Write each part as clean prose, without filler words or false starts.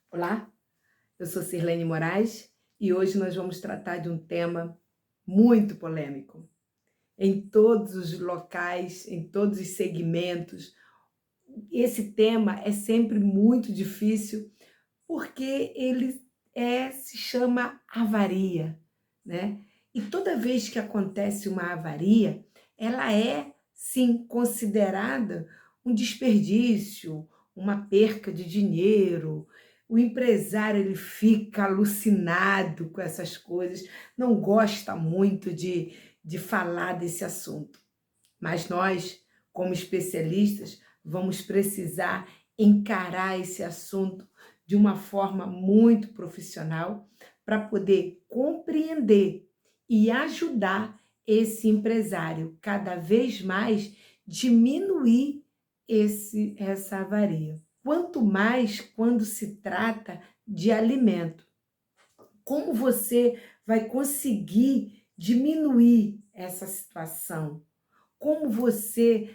Olá, eu sou Sirlene Moraes e hoje nós vamos tratar de um tema muito polêmico. Em todos os locais, em todos os segmentos, esse tema é sempre muito difícil porque ele se chama avaria, né? E toda vez que acontece uma avaria, ela é sim considerada um desperdício, uma perca de dinheiro. O empresário ele fica alucinado com essas coisas, não gosta muito de falar desse assunto. Mas nós, como especialistas, vamos precisar encarar esse assunto de uma forma muito profissional para poder compreender e ajudar esse empresário cada vez mais diminuir essa avaria. Quanto mais quando se trata de alimento. Como você vai conseguir diminuir essa situação? Como você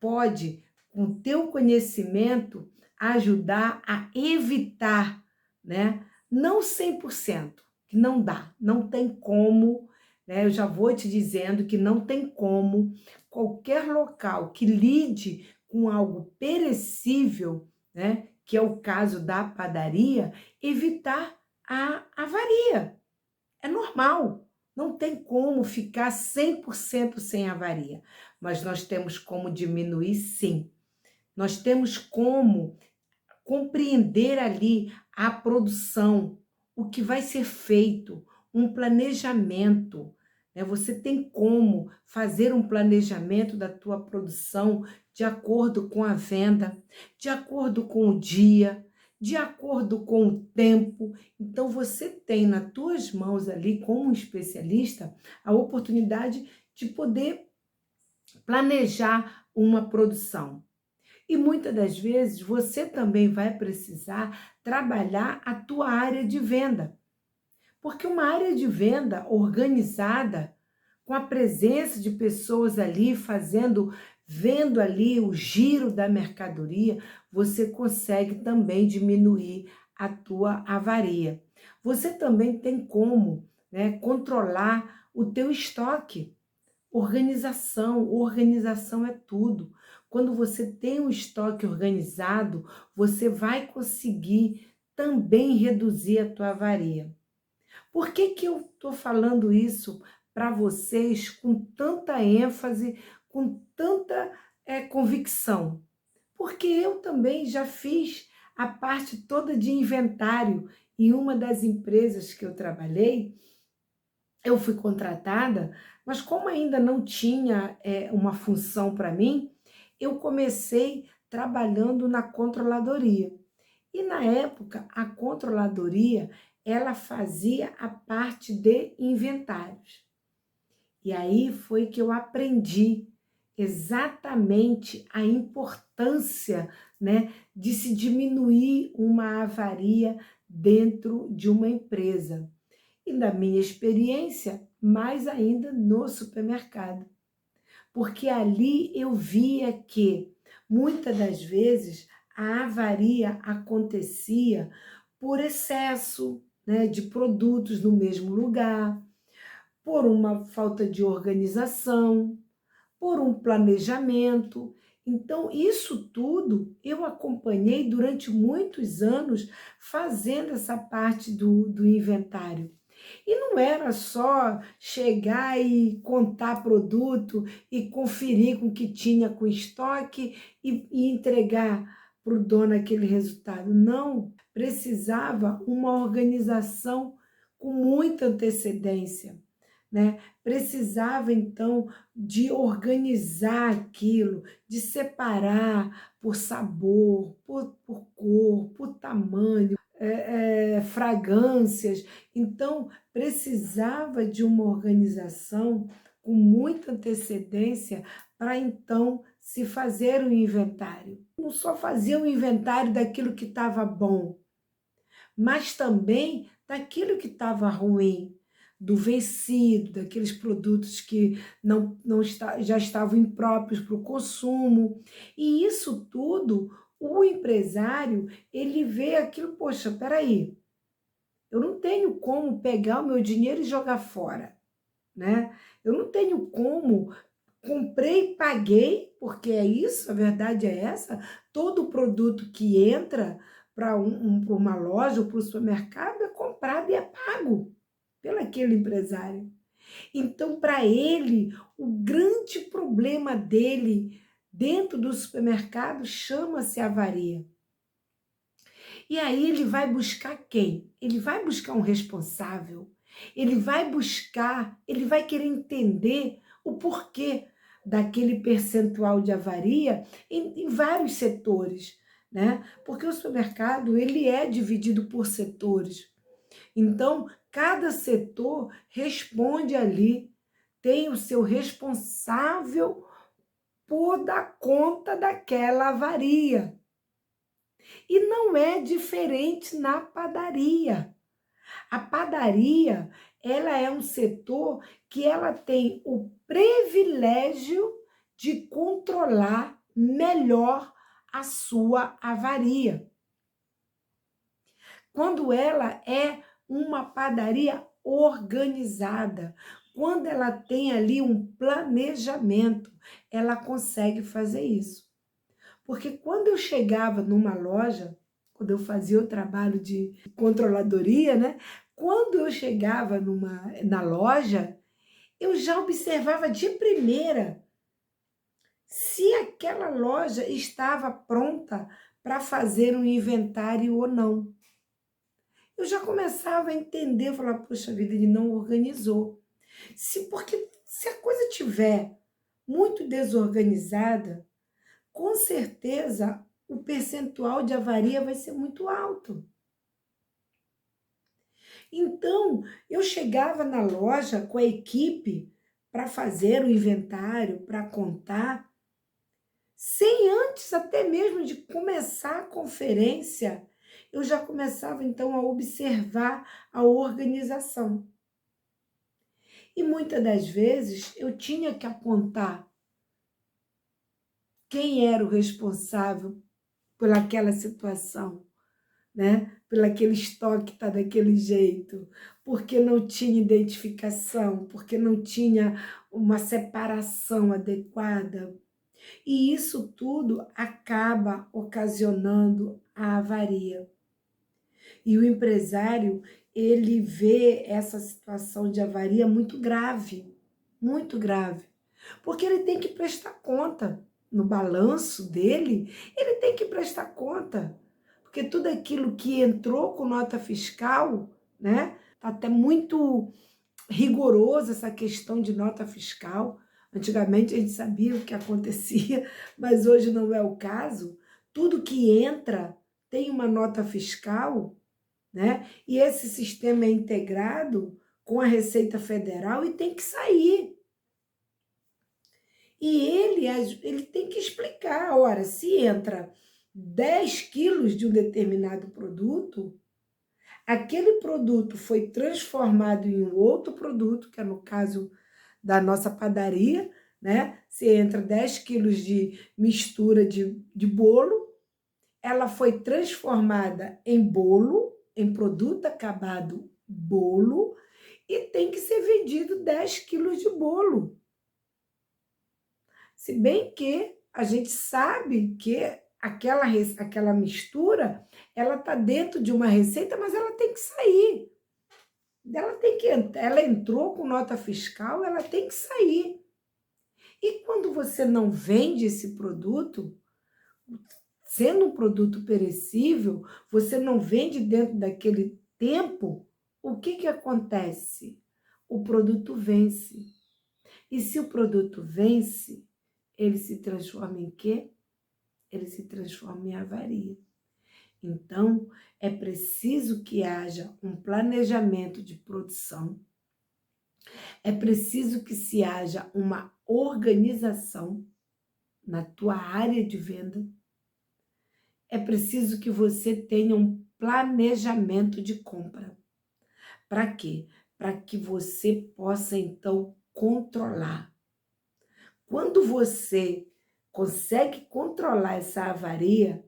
pode, com o teu conhecimento, ajudar a evitar, né? Não 100%, que não dá, não tem como, né? Eu já vou te dizendo que não tem como qualquer local que lide com algo perecível, né? Que é o caso da padaria, evitar a avaria. É normal, não tem como ficar 100% sem avaria, mas nós temos como diminuir sim. Nós temos como compreender ali a produção, o que vai ser feito, um planejamento, né? Você tem como fazer um planejamento da tua produção de acordo com a venda, de acordo com o dia, de acordo com o tempo. Então você tem nas tuas mãos ali, como um especialista, a oportunidade de poder planejar uma produção. E muitas das vezes você também vai precisar trabalhar a tua área de venda. Porque uma área de venda organizada, com a presença de pessoas ali vendo ali o giro da mercadoria, você consegue também diminuir a tua avaria. Você também tem como, né, controlar o teu estoque. Organização é tudo. Quando você tem um estoque organizado, você vai conseguir também reduzir a tua avaria. Por que eu estou falando isso para vocês com tanta ênfase, com tanta convicção? Porque eu também já fiz a parte toda de inventário em uma das empresas que eu trabalhei. Eu fui contratada, mas como ainda não tinha uma função para mim, eu comecei trabalhando na controladoria. E na época, a controladoria, ela fazia a parte de inventários. E aí foi que eu aprendi exatamente a importância, né, de se diminuir uma avaria dentro de uma empresa. E da minha experiência, mais ainda no supermercado. Porque ali eu via que, muitas das vezes, a avaria acontecia por excesso, né, de produtos no mesmo lugar, por uma falta de organização, por um planejamento. Então, isso tudo eu acompanhei durante muitos anos fazendo essa parte do inventário. E não era só chegar e contar produto e conferir com o que tinha com estoque e entregar para o dono aquele resultado. Não, precisava uma organização com muita antecedência, né? Precisava então de organizar aquilo, de separar por sabor, por cor, por tamanho, fragrâncias. Então, precisava de uma organização com muita antecedência para então se fazer o inventário. Não só fazia o inventário daquilo que estava bom, mas também daquilo que estava ruim, do vencido, daqueles produtos que já estavam impróprios para o consumo. E isso tudo o empresário, ele vê aquilo, poxa, peraí, eu não tenho como pegar o meu dinheiro e jogar fora, né? Eu não tenho como, comprei, paguei, porque é isso, a verdade é essa, todo produto que entra para para uma loja ou para o supermercado é comprado e é pago pelo aquele empresário. Então, para ele, o grande problema dele dentro do supermercado chama-se avaria. E aí ele vai buscar quem? Ele vai buscar um responsável. Ele vai buscar, ele vai querer entender o porquê daquele percentual de avaria em vários setores, né? Porque o supermercado, ele é dividido por setores. Então, cada setor responde ali, tem o seu responsável por dar conta daquela avaria. E não é diferente na padaria. A padaria, ela é um setor que ela tem o privilégio de controlar melhor a sua avaria. Quando ela é uma padaria organizada, quando ela tem ali um planejamento, ela consegue fazer isso. Porque quando eu chegava numa loja, quando eu fazia o trabalho de controladoria, né? Quando eu chegava na loja, eu já observava de primeira se aquela loja estava pronta para fazer um inventário ou não. Eu já começava a entender, falar, poxa vida, ele não organizou. Porque se a coisa tiver muito desorganizada, com certeza o percentual de avaria vai ser muito alto. Então, eu chegava na loja com a equipe para fazer o inventário, para contar, sem antes até mesmo de começar a conferência, eu já começava então a observar a organização. E muitas das vezes eu tinha que apontar quem era o responsável por aquela situação, né? Pelo aquele estoque tá daquele jeito, porque não tinha identificação, porque não tinha uma separação adequada. E isso tudo acaba ocasionando a avaria. E o empresário, ele vê essa situação de avaria muito grave, porque ele tem que prestar conta no balanço dele, ele tem que prestar conta, porque tudo aquilo que entrou com nota fiscal, né, tá até muito rigoroso essa questão de nota fiscal. Antigamente a gente sabia o que acontecia, mas hoje não é o caso. Tudo que entra tem uma nota fiscal, né? E esse sistema é integrado com a Receita Federal e tem que sair. E ele tem que explicar, ora, se entra 10 quilos de um determinado produto, aquele produto foi transformado em um outro produto, que é no caso da nossa padaria, né? Se entra 10 quilos de mistura de bolo, ela foi transformada em bolo, em produto acabado bolo, e tem que ser vendido 10 quilos de bolo. Se bem que a gente sabe que aquela mistura, ela está dentro de uma receita, mas ela tem que sair. Ela entrou com nota fiscal, ela tem que sair. E quando você não vende esse produto, sendo um produto perecível, você não vende dentro daquele tempo, o que acontece? O produto vence. E se o produto vence, ele se transforma em quê? Ele se transforma em avaria. Então, é preciso que haja um planejamento de produção, é preciso que se haja uma organização na tua área de venda, é preciso que você tenha um planejamento de compra. Para quê? Para que você possa, então, controlar. Quando você consegue controlar essa avaria,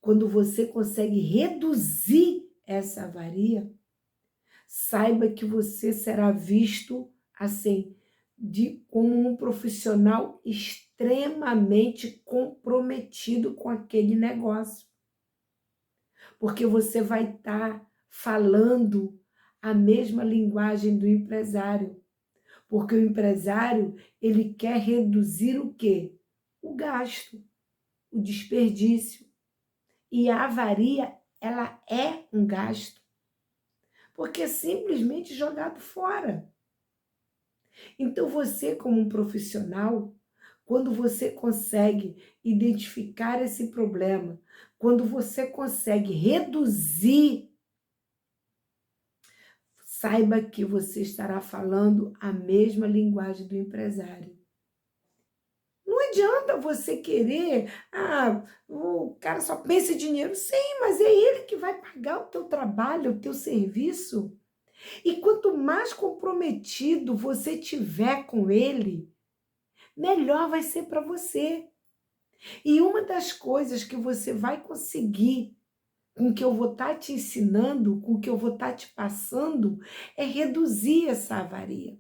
quando você consegue reduzir essa avaria, saiba que você será visto assim, como um profissional extremamente comprometido com aquele negócio. Porque você vai estar falando a mesma linguagem do empresário. Porque o empresário, ele quer reduzir o quê? O gasto, o desperdício. E a avaria, ela é um gasto. Porque é simplesmente jogado fora. Então você, como um profissional, quando você consegue identificar esse problema, quando você consegue reduzir, saiba que você estará falando a mesma linguagem do empresário. Não adianta você querer, o cara só pensa em dinheiro. Sim, mas é ele que vai pagar o teu trabalho, o teu serviço. E quanto mais comprometido você tiver com ele, melhor vai ser para você. E uma das coisas que você vai conseguir com o que eu vou estar te ensinando, com o que eu vou estar te passando, é reduzir essa avaria.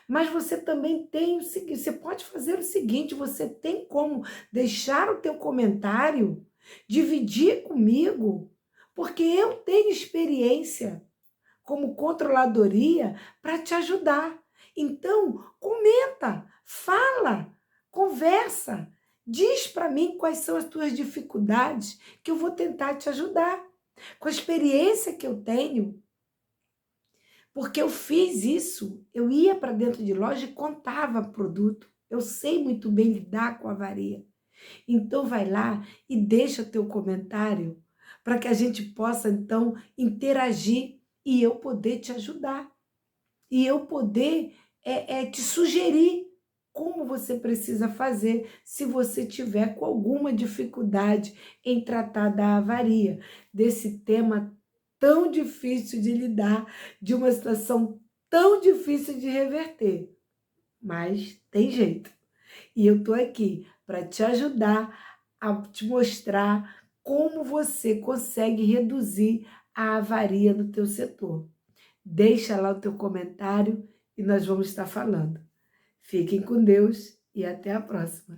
Mas você também tem o seguinte, você pode fazer o seguinte, você tem como deixar o teu comentário, dividir comigo, porque eu tenho experiência como controladoria para te ajudar. Então, comenta, fala, conversa, diz para mim quais são as tuas dificuldades, que eu vou tentar te ajudar. Com a experiência que eu tenho, porque eu fiz isso, eu ia para dentro de loja e contava produto. Eu sei muito bem lidar com a avaria. Então vai lá e deixa teu comentário para que a gente possa então interagir e eu poder te ajudar. E eu poder te sugerir como você precisa fazer se você tiver com alguma dificuldade em tratar da avaria, desse tema tão difícil de lidar, de uma situação tão difícil de reverter. Mas tem jeito. E eu estou aqui para te ajudar a te mostrar como você consegue reduzir a avaria no teu setor. Deixa lá o teu comentário e nós vamos estar falando. Fiquem com Deus e até a próxima.